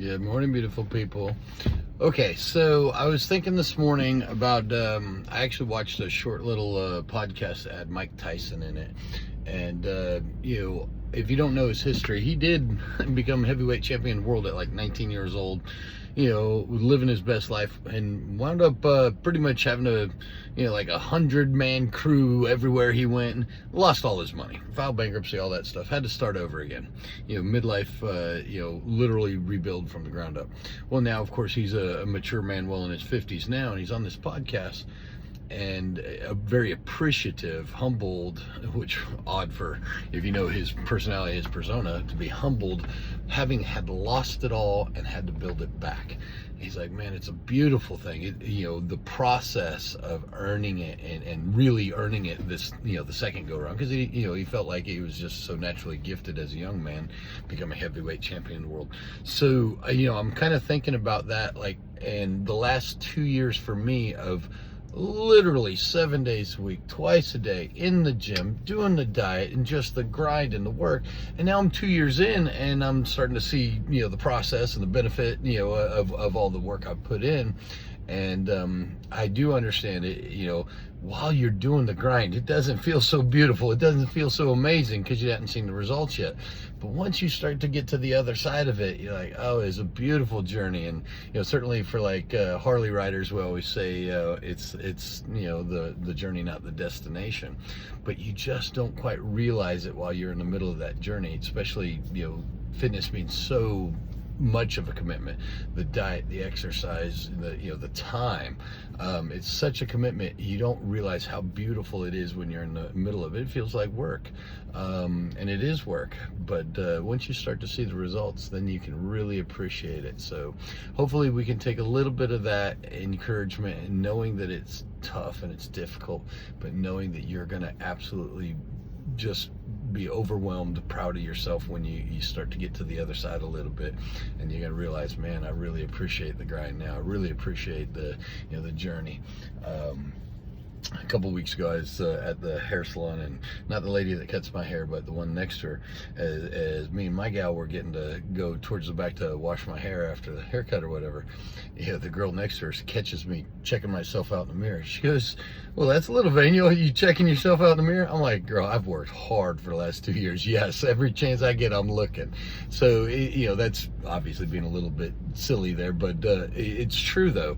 Good morning, beautiful people. Okay, so I was thinking this morning about, I actually watched a short little podcast that had Mike Tyson in it. And, if you don't know his history, he did become heavyweight champion of the world at like 19 years old, living his best life, and wound up pretty much having to, like 100-man crew everywhere he went, and lost all his money, filed bankruptcy, all that stuff, had to start over again, midlife, literally rebuild from the ground up. Well, now, of course, he's a mature man, well in his 50s now, and he's on this podcast, and very appreciative, humbled, which odd for, if you know his personality, his persona, to be humbled, having had lost it all and had to build it back. He's like, man, it's a beautiful thing. The process of earning it and really earning it this, the second go around, because he felt like he was just so naturally gifted as a young man, become a heavyweight champion of the world. So, I'm kind of thinking about that, like, and the last 2 years for me of literally 7 days a week, twice a day, in the gym, doing the diet and just the grind and the work. And now I'm 2 years in, and I'm starting to see, the process and the benefit, of all the work I've put in. And I do understand it, while you're doing the grind, it doesn't feel so beautiful. It doesn't feel so amazing because you haven't seen the results yet. But once you start to get to the other side of it, you're like, oh, it's a beautiful journey. And, certainly for like Harley riders, we always say it's the journey, not the destination. But you just don't quite realize it while you're in the middle of that journey, especially, fitness being so much of a commitment. The diet, the exercise, the time, it's such a commitment. You don't realize how beautiful it is when you're in the middle of it. It feels like work, and it is work, but once you start to see the results, then you can really appreciate it. So hopefully we can take a little bit of that encouragement, and knowing that it's tough and it's difficult, but knowing that you're going to absolutely just be overwhelmed, proud of yourself when you start to get to the other side a little bit, and you're gonna realize, man, I really appreciate the grind now. I really appreciate the journey. A couple weeks ago, I was at the hair salon, and not the lady that cuts my hair, but the one next to her, as me and my gal were getting to go towards the back to wash my hair after the haircut or whatever, the girl next to her catches me checking myself out in the mirror. She goes, well, that's a little vain. You checking yourself out in the mirror? I'm like, girl, I've worked hard for the last 2 years. Yes, every chance I get, I'm looking. So, that's obviously being a little bit silly there, but it's true though.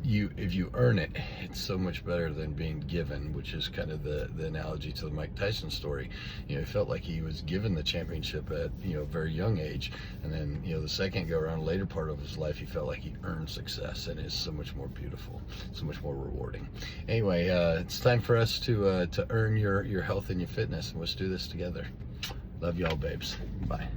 If you earn it, it's so much better than being given, which is kind of the analogy to the Mike Tyson story. He felt like he was given the championship at a very young age, and then the second go around, later part of his life, he felt like he earned success, and it's so much more beautiful, so much more rewarding. Anyway, it's time for us to earn your health and your fitness, and let's do this together. Love y'all, babes. Bye.